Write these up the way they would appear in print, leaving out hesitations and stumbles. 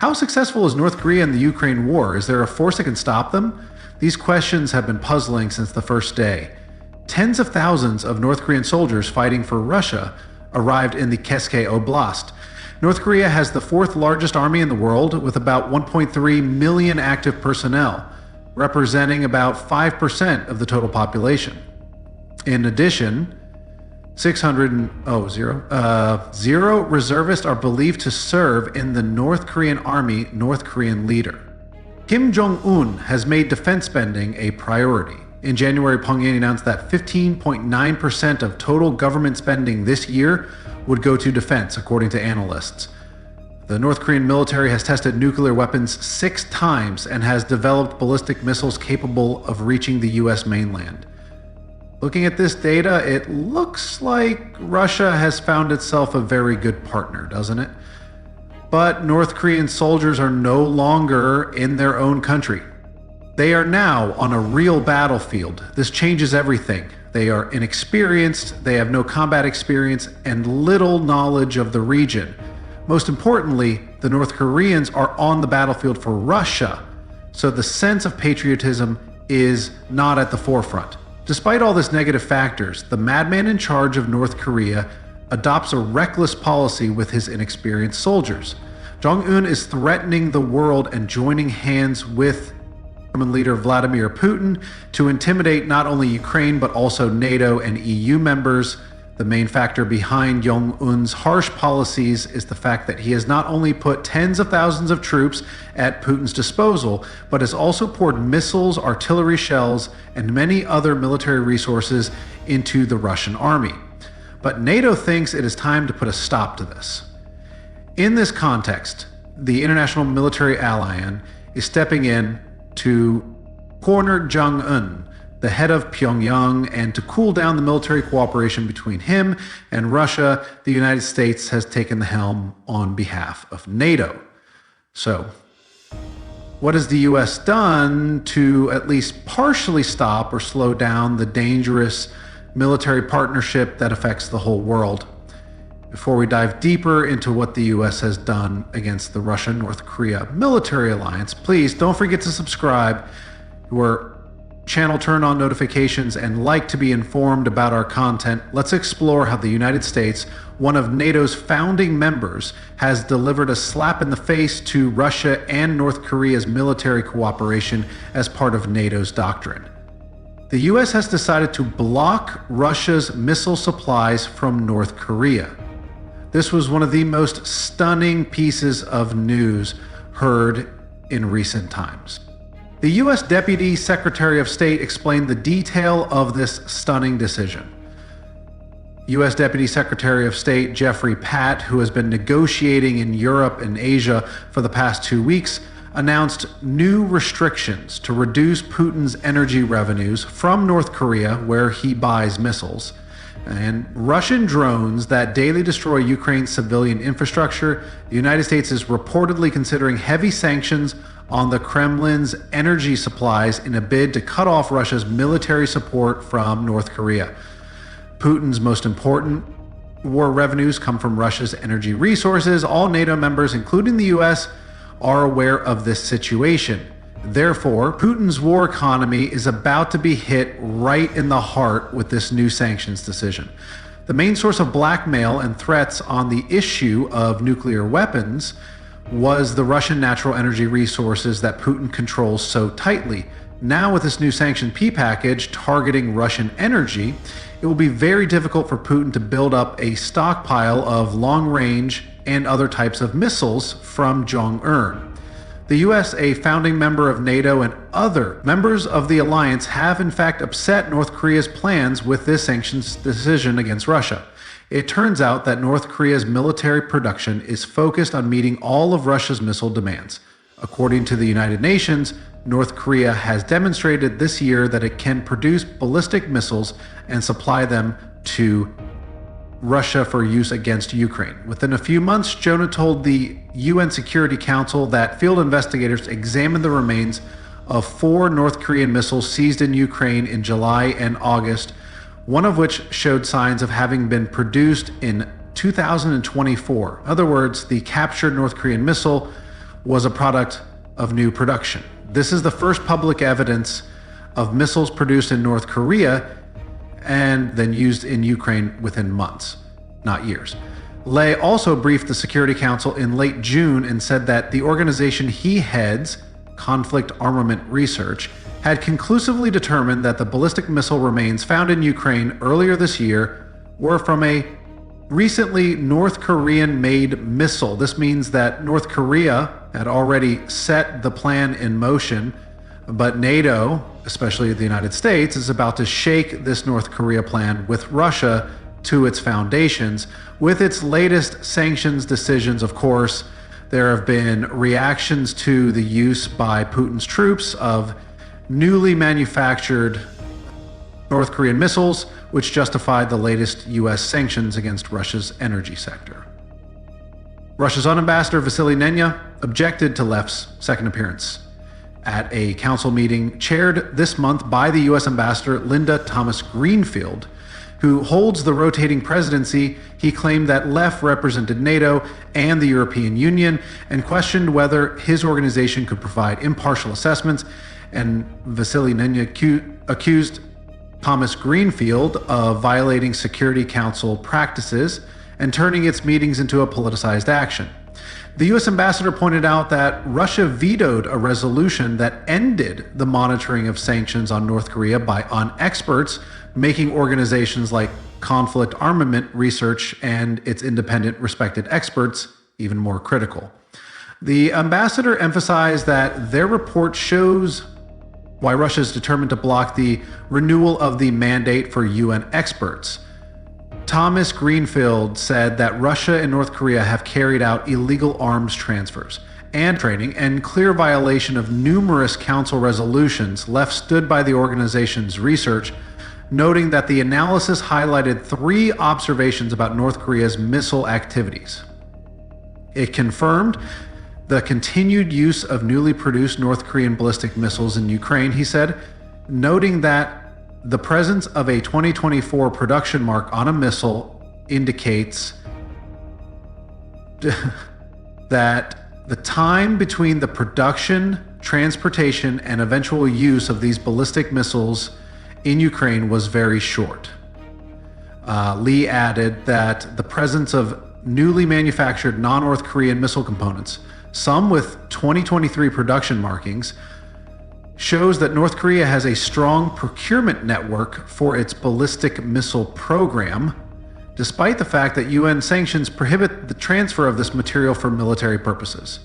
How successful is North Korea in the Ukraine war? Is there a force that can stop them? These questions have been puzzling since the first day. Tens of thousands of North Korean soldiers fighting for Russia arrived in the Keske Oblast. North Korea has the fourth largest army in the world with about 1.3 million active personnel, representing about 5% of the total population. In addition, zero reservists are believed to serve in the North Korean army North Korean leader. Kim Jong-un has made defense spending a priority. In January, Pyongyang announced that 15.9% of total government spending this year would go to defense, according to analysts. The North Korean military has tested nuclear weapons 6 times and has developed ballistic missiles capable of reaching the US mainland. Looking at this data, it looks like Russia has found itself a very good partner, doesn't it? But North Korean soldiers are no longer in their own country. They are now on a real battlefield. This changes everything. They are inexperienced, they have no combat experience, and little knowledge of the region. Most importantly, the North Koreans are on the battlefield for Russia, so the sense of patriotism is not at the forefront. Despite all these negative factors, the madman in charge of North Korea adopts a reckless policy with his inexperienced soldiers. Jong-un is threatening the world and joining hands with Kremlin leader Vladimir Putin to intimidate not only Ukraine but also NATO and EU members. The main factor behind Jong-un's harsh policies is the fact that he has not only put tens of thousands of troops at Putin's disposal, but has also poured missiles, artillery shells, and many other military resources into the Russian army. But NATO thinks it is time to put a stop to this. In this context, the International Military Alliance is stepping in to corner Jong-un, the head of Pyongyang, and to cool down the military cooperation between him and Russia. The United States has taken the helm on behalf of NATO. So, what has the US done to at least partially stop or slow down the dangerous military partnership that affects the whole world? Before we dive deeper into what the US has done against the Russia-North Korea military alliance, please don't forget to subscribe to our channel, turn on notifications, and like to be informed about our content. Let's explore how the United States, one of NATO's founding members, has delivered a slap in the face to Russia and North Korea's military cooperation as part of NATO's doctrine. The US has decided to block Russia's missile supplies from North Korea. This was one of the most stunning pieces of news heard in recent times. The U.S. Deputy Secretary of State explained the detail of this stunning decision. U.S. Deputy Secretary of State Jeffrey Patt, who has been negotiating in Europe and Asia for the past 2 weeks, announced new restrictions to reduce Putin's energy revenues from North Korea, where he buys missiles, and Russian drones that daily destroy Ukraine's civilian infrastructure. The United States is reportedly considering heavy sanctions on the Kremlin's energy supplies in a bid to cut off Russia's military support from North Korea. Putin's most important war revenues come from Russia's energy resources. All NATO members, including the US, are aware of this situation. Therefore, Putin's war economy is about to be hit right in the heart with this new sanctions decision. The main source of blackmail and threats on the issue of nuclear weapons was the Russian natural energy resources that Putin controls so tightly. Now, with this new sanction P package targeting Russian energy, it will be very difficult for Putin to build up a stockpile of long-range and other types of missiles from Jong-un. The US, a founding member of NATO, and other members of the alliance have in fact upset North Korea's plans with this sanctions decision against Russia. It turns out that North Korea's military production is focused on meeting all of Russia's missile demands. According to the United Nations, North Korea has demonstrated this year that it can produce ballistic missiles and supply them to Russia for use against Ukraine. Within a few months, Jonah told the UN Security Council that field investigators examined the remains of 4 North Korean missiles seized in Ukraine in July and August, one of which showed signs of having been produced in 2024. In other words, the captured North Korean missile was a product of new production. This is the first public evidence of missiles produced in North Korea and then used in Ukraine within months, not years. Lay also briefed the Security Council in late June and said that the organization he heads, Conflict Armament Research, had conclusively determined that the ballistic missile remains found in Ukraine earlier this year were from a recently North Korean-made missile. This means that North Korea had already set the plan in motion, but NATO, especially the United States, is about to shake this North Korea plan with Russia to its foundations. With its latest sanctions decisions, of course, there have been reactions to the use by Putin's troops of newly manufactured North Korean missiles, which justified the latest US sanctions against Russia's energy sector. Russia's own ambassador Vasily Nenya objected to Leff's second appearance at a council meeting chaired this month by the US ambassador Linda Thomas-Greenfield, who holds the rotating presidency. He claimed that Leff represented NATO and the European Union and questioned whether his organization could provide impartial assessments. And Vasily Nenya accused Thomas Greenfield of violating Security Council practices and turning its meetings into a politicized action. The U.S. ambassador pointed out that Russia vetoed a resolution that ended the monitoring of sanctions on North Korea on experts, making organizations like Conflict Armament Research and its independent respected experts even more critical. The ambassador emphasized that their report shows why Russia is determined to block the renewal of the mandate for UN experts. Thomas Greenfield said that Russia and North Korea have carried out illegal arms transfers and training and clear violation of numerous council resolutions. Leff stood by the organization's research, noting that the analysis highlighted 3 observations about North Korea's missile activities. It confirmed the continued use of newly produced North Korean ballistic missiles in Ukraine, he said, noting that the presence of a 2024 production mark on a missile indicates that the time between the production, transportation, and eventual use of these ballistic missiles in Ukraine was very short. Lee added that the presence of newly manufactured non-North Korean missile components, some with 2023 production markings, shows that North Korea has a strong procurement network for its ballistic missile program, despite the fact that UN sanctions prohibit the transfer of this material for military purposes.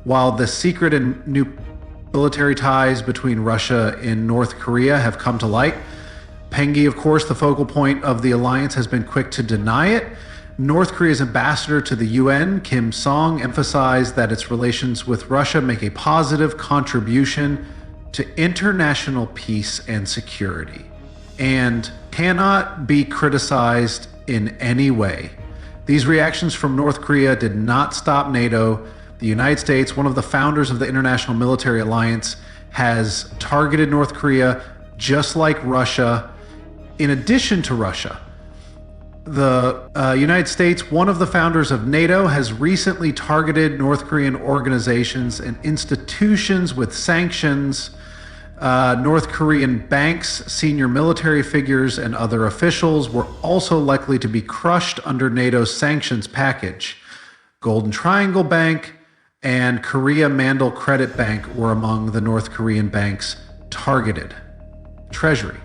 While the secret and new military ties between Russia and North Korea have come to light, Pyongyang, of course, the focal point of the alliance, has been quick to deny it. North Korea's ambassador to the UN, Kim Song, emphasized that its relations with Russia make a positive contribution to international peace and security and cannot be criticized in any way. These reactions from North Korea did not stop NATO. The United States, one of the founders of the International Military Alliance, has targeted North Korea just like Russia. In addition to Russia, the United States, one of the founders of NATO, has recently targeted North Korean organizations and institutions with sanctions. North Korean banks, senior military figures, and other officials were also likely to be crushed under NATO's sanctions package. Golden Triangle Bank and Korea Mandal Credit Bank were among the North Korean banks targeted. Treasury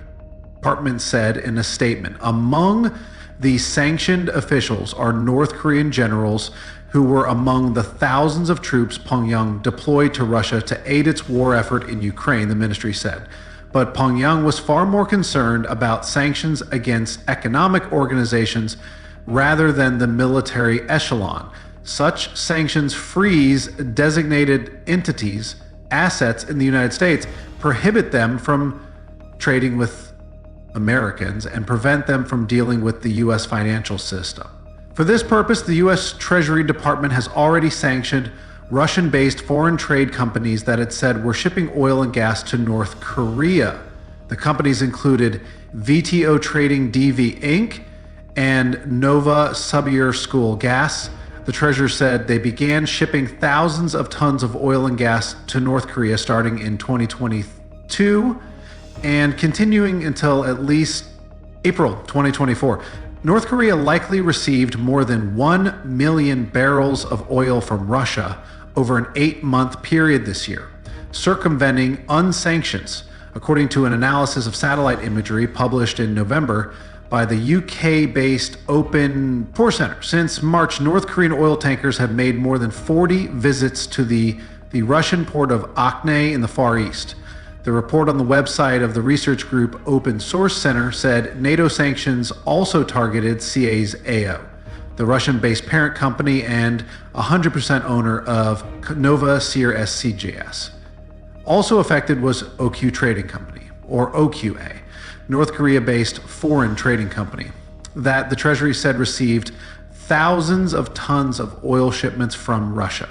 Department said in a statement, among the sanctioned officials are North Korean generals who were among the thousands of troops Pyongyang deployed to Russia to aid its war effort in Ukraine, the ministry said. But Pyongyang was far more concerned about sanctions against economic organizations rather than the military echelon. Such sanctions freeze designated entities' assets in the United States, prohibit them from trading with Americans, and prevent them from dealing with the U.S. financial system. For this purpose, the U.S. Treasury Department has already sanctioned Russian-based foreign trade companies that it said were shipping oil and gas to North Korea. The companies included VTO Trading DV Inc. and Nova Subur School Gas. The Treasury said they began shipping thousands of tons of oil and gas to North Korea starting in 2022 and continuing until at least April 2024. North Korea likely received more than 1 million barrels of oil from Russia over an 8-month period this year, circumventing unsanctions, according to an analysis of satellite imagery published in November by the UK-based Open Port Center. Since March, North Korean oil tankers have made more than 40 visits to the Russian port of Akne in the Far East. The report on the website of the research group Open Source Center said NATO sanctions also targeted CA's AO, the Russian-based parent company and 100% owner of Nova Sear SCGS. Also affected was OQ Trading Company, or OQA, North Korea-based foreign trading company, that the Treasury said received thousands of tons of oil shipments from Russia.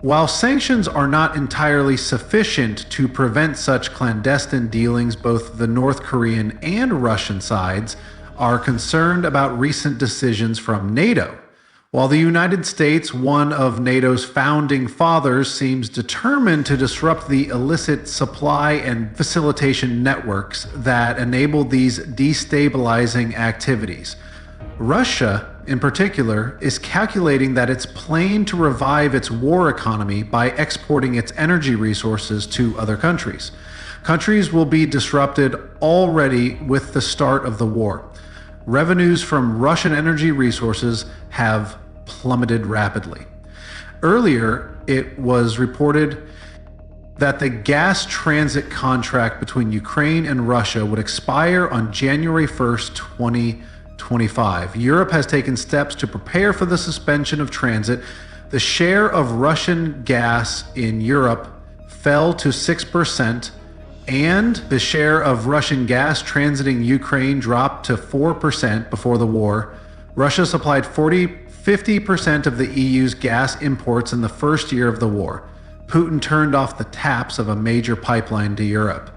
While sanctions are not entirely sufficient to prevent such clandestine dealings, both the North Korean and Russian sides are concerned about recent decisions from NATO. While the United States, one of NATO's founding fathers, seems determined to disrupt the illicit supply and facilitation networks that enable these destabilizing activities, Russia, in particular, is calculating that it's planning to revive its war economy by exporting its energy resources to other countries. Countries will be disrupted already with the start of the war. Revenues from Russian energy resources have plummeted rapidly. Earlier, it was reported that the gas transit contract between Ukraine and Russia would expire on January 1st, 2025. Europe has taken steps to prepare for the suspension of transit. The share of Russian gas in Europe fell to 6%, and the share of Russian gas transiting Ukraine dropped to 4% before the war. Russia supplied 50% of the EU's gas imports in the first year of the war. Putin turned off the taps of a major pipeline to Europe.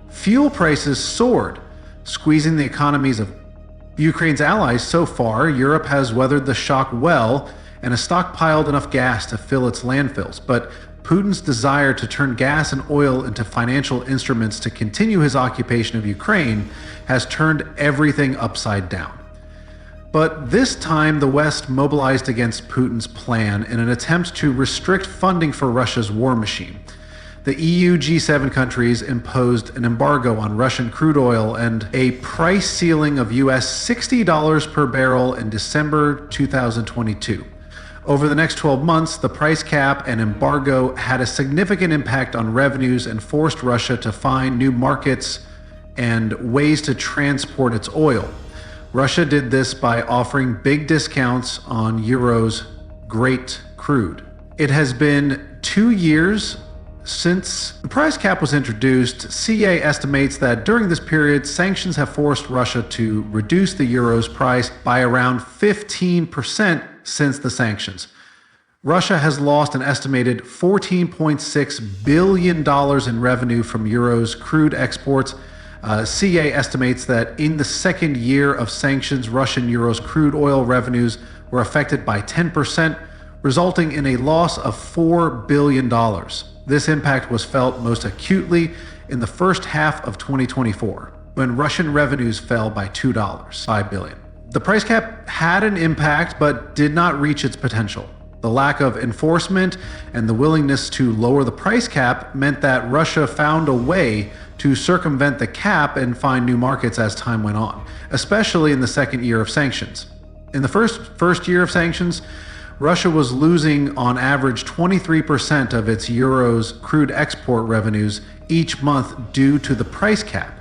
Fuel prices soared, squeezing the economies of Ukraine's allies. So far, Europe has weathered the shock well and has stockpiled enough gas to fill its landfills. But Putin's desire to turn gas and oil into financial instruments to continue his occupation of Ukraine has turned everything upside down. But this time, the West mobilized against Putin's plan in an attempt to restrict funding for Russia's war machine. The EU G7 countries imposed an embargo on Russian crude oil and a price ceiling of US $60 per barrel in December 2022. Over the next 12 months, the price cap and embargo had a significant impact on revenues and forced Russia to find new markets and ways to transport its oil. Russia did this by offering big discounts on Euro's great crude. It has been 2 years since the price cap was introduced. CA estimates that during this period, sanctions have forced Russia to reduce the euro's price by around 15% since the sanctions. Russia has lost an estimated $14.6 billion in revenue from Euro's crude exports. CA estimates that in the second year of sanctions, Russian Euro's crude oil revenues were affected by 10%, resulting in a loss of $4 billion. This impact was felt most acutely in the first half of 2024, when Russian revenues fell by $5 billion. The price cap had an impact, but did not reach its potential. The lack of enforcement and the willingness to lower the price cap meant that Russia found a way to circumvent the cap and find new markets as time went on, especially in the second year of sanctions. In the first year of sanctions, Russia was losing on average 23% of its euro's crude export revenues each month due to the price cap.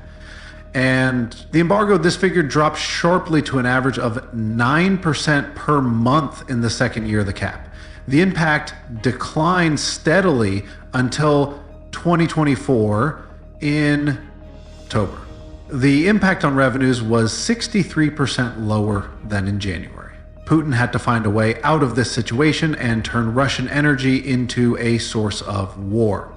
And the embargo, this figure dropped sharply to an average of 9% per month in the second year of the cap. The impact declined steadily until 2024 in October. The impact on revenues was 63% lower than in January. Putin had to find a way out of this situation and turn Russian energy into a source of war.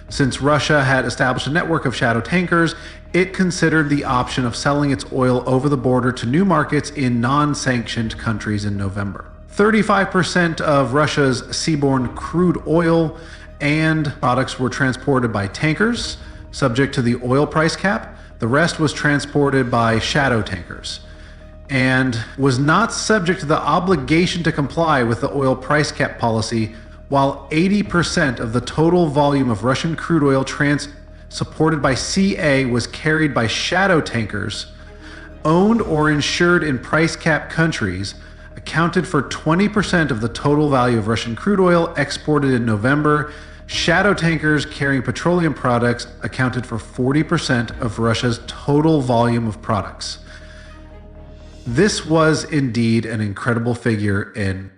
Since Russia had established a network of shadow tankers, it considered the option of selling its oil over the border to new markets in non-sanctioned countries in November. 35% of Russia's seaborne crude oil and products were transported by tankers, subject to the oil price cap. The rest was transported by shadow tankers and was not subject to the obligation to comply with the oil price cap policy, while 80% of the total volume of Russian crude oil supported by CA was carried by shadow tankers owned or insured in price cap countries, accounted for 20% of the total value of Russian crude oil exported in November. Shadow tankers carrying petroleum products accounted for 40% of Russia's total volume of products. This was indeed an incredible figure in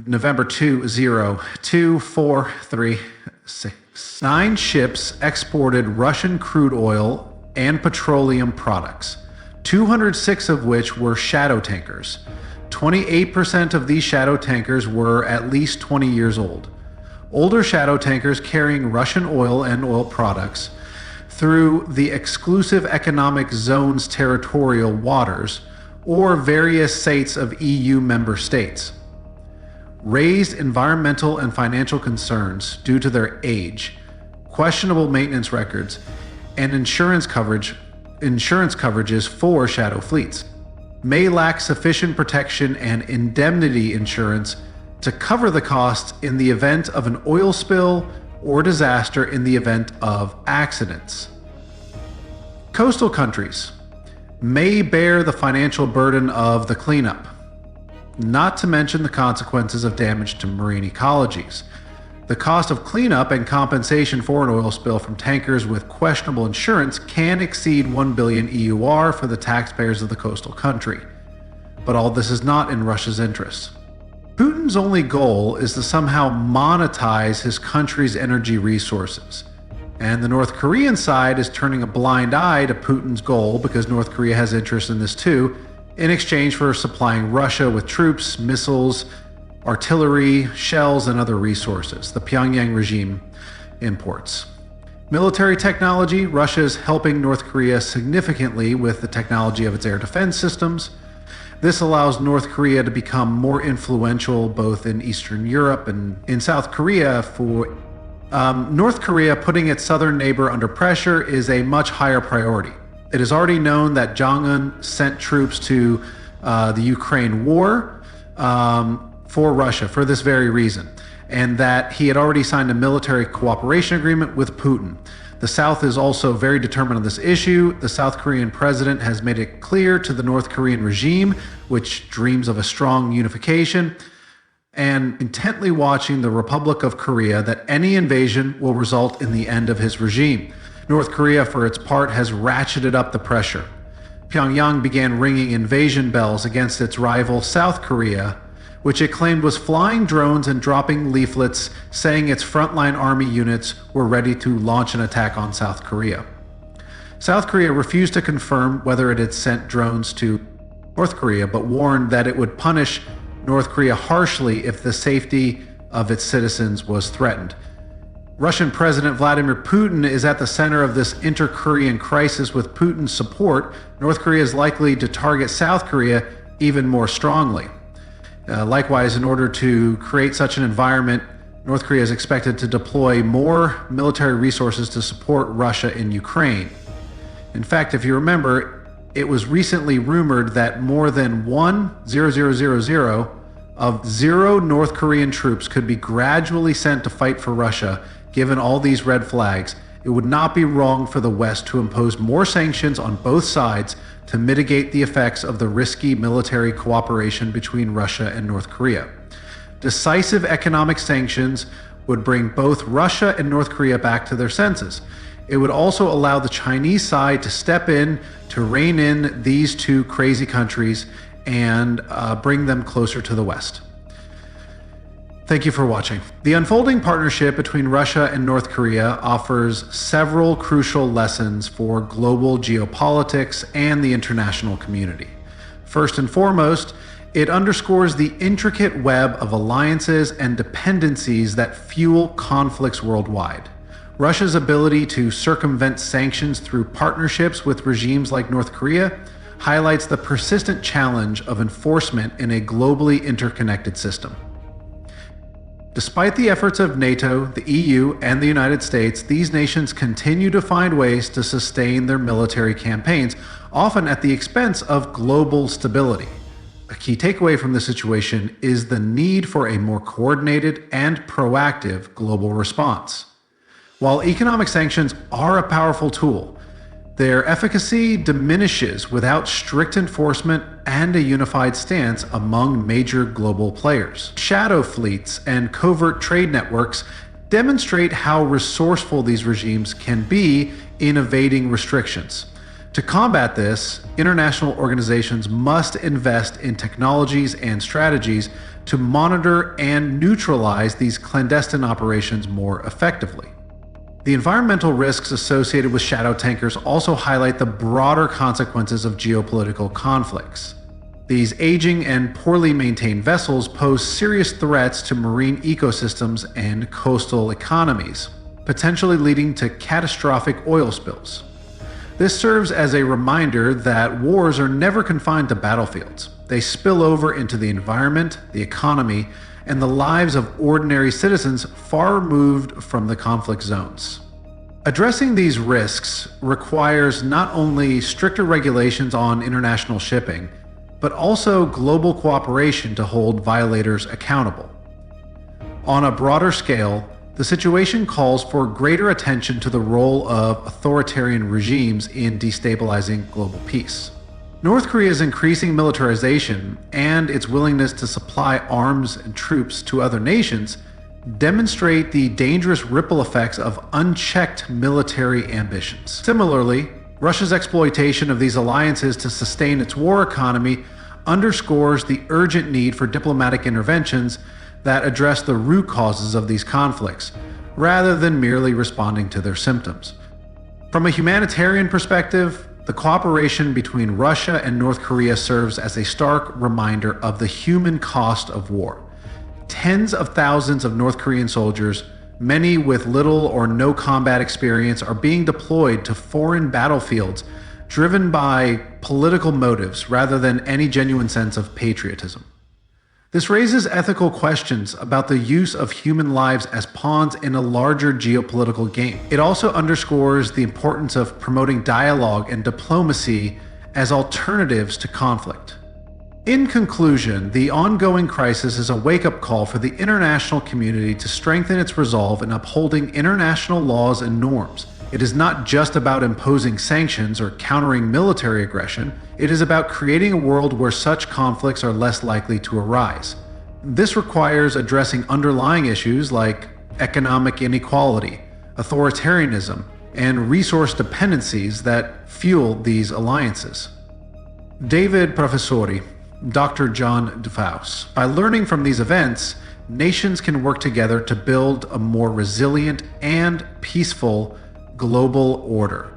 November 202436. 9 ships exported Russian crude oil and petroleum products, 206 of which were shadow tankers. 28% of these shadow tankers were at least 20 years old. Older shadow tankers carrying Russian oil and oil products through the exclusive economic zone's territorial waters or various states of EU member states raised environmental and financial concerns due to their age, questionable maintenance records, and insurance coverages for shadow fleets may lack sufficient protection and indemnity insurance to cover the costs in the event of an oil spill or disaster in the event of accidents. Coastal countries may bear the financial burden of the cleanup, not to mention the consequences of damage to marine ecologies. The cost of cleanup and compensation for an oil spill from tankers with questionable insurance can exceed 1 billion EUR for the taxpayers of the coastal country. But all this is not in Russia's interests. Putin's only goal is to somehow monetize his country's energy resources. And the North Korean side is turning a blind eye to Putin's goal, because North Korea has interest in this too, in exchange for supplying Russia with troops, missiles, artillery, shells, and other resources the Pyongyang regime imports. Military technology: Russia is helping North Korea significantly with the technology of its air defense systems. This allows North Korea to become more influential both in Eastern Europe and in South Korea. For North Korea, putting its southern neighbor under pressure is a much higher priority. It is already known that Jong-un sent troops to the Ukraine war for Russia for this very reason, and that he had already signed a military cooperation agreement with Putin. The South is also very determined on this issue. The South Korean president has made it clear to the North Korean regime, which dreams of a strong unification, and intently watching the Republic of Korea, that any invasion will result in the end of his regime. North Korea, for its part, has ratcheted up the pressure. Pyongyang began ringing invasion bells against its rival South Korea, which it claimed was flying drones and dropping leaflets saying its frontline army units were ready to launch an attack on South Korea. South Korea refused to confirm whether it had sent drones to North Korea, but warned that it would punish North Korea harshly if the safety of its citizens was threatened. Russian President Vladimir Putin is at the center of this inter-Korean crisis. With Putin's support, North Korea is likely to target South Korea even more strongly. Likewise, in order to create such an environment, North Korea is expected to deploy more military resources to support Russia in Ukraine. In fact, if you remember, it was recently rumored that more than 1,000 of 0 North Korean troops could be gradually sent to fight for Russia. Given all these red flags, it would not be wrong for the West to impose more sanctions on both sides to mitigate the effects of the risky military cooperation between Russia and North Korea. Decisive economic sanctions would bring both Russia and North Korea back to their senses. It would also allow the Chinese side to step in to rein in these two crazy countries and bring them closer to the West. Thank you for watching. The unfolding partnership between Russia and North Korea offers several crucial lessons for global geopolitics and the international community. First and foremost, it underscores the intricate web of alliances and dependencies that fuel conflicts worldwide. Russia's ability to circumvent sanctions through partnerships with regimes like North Korea highlights the persistent challenge of enforcement in a globally interconnected system. Despite the efforts of NATO, the EU, and the United States, these nations continue to find ways to sustain their military campaigns, often at the expense of global stability. A key takeaway from this situation is the need for a more coordinated and proactive global response. While economic sanctions are a powerful tool, their efficacy diminishes without strict enforcement and a unified stance among major global players. Shadow fleets and covert trade networks demonstrate how resourceful these regimes can be in evading restrictions. To combat this, international organizations must invest in technologies and strategies to monitor and neutralize these clandestine operations more effectively. The environmental risks associated with shadow tankers also highlight the broader consequences of geopolitical conflicts. These aging and poorly maintained vessels pose serious threats to marine ecosystems and coastal economies, potentially leading to catastrophic oil spills. This serves as a reminder that wars are never confined to battlefields. They spill over into the environment, the economy, and the lives of ordinary citizens far removed from the conflict zones. Addressing these risks requires not only stricter regulations on international shipping, but also global cooperation to hold violators accountable. On a broader scale, the situation calls for greater attention to the role of authoritarian regimes in destabilizing global peace. North Korea's increasing militarization and its willingness to supply arms and troops to other nations demonstrate the dangerous ripple effects of unchecked military ambitions. Similarly, Russia's exploitation of these alliances to sustain its war economy underscores the urgent need for diplomatic interventions that address the root causes of these conflicts, rather than merely responding to their symptoms. From a humanitarian perspective, the cooperation between Russia and North Korea serves as a stark reminder of the human cost of war. Tens of thousands of North Korean soldiers, many with little or no combat experience, are being deployed to foreign battlefields, driven by political motives rather than any genuine sense of patriotism. This raises ethical questions about the use of human lives as pawns in a larger geopolitical game. It also underscores the importance of promoting dialogue and diplomacy as alternatives to conflict. In conclusion, the ongoing crisis is a wake-up call for the international community to strengthen its resolve in upholding international laws and norms. It is not just about imposing sanctions or countering military aggression. It is about creating a world where such conflicts are less likely to arise. This requires addressing underlying issues like economic inequality, authoritarianism, and resource dependencies that fuel these alliances. David Professori, Dr. John DeFaus. By learning from these events, nations can work together to build a more resilient and peaceful global order.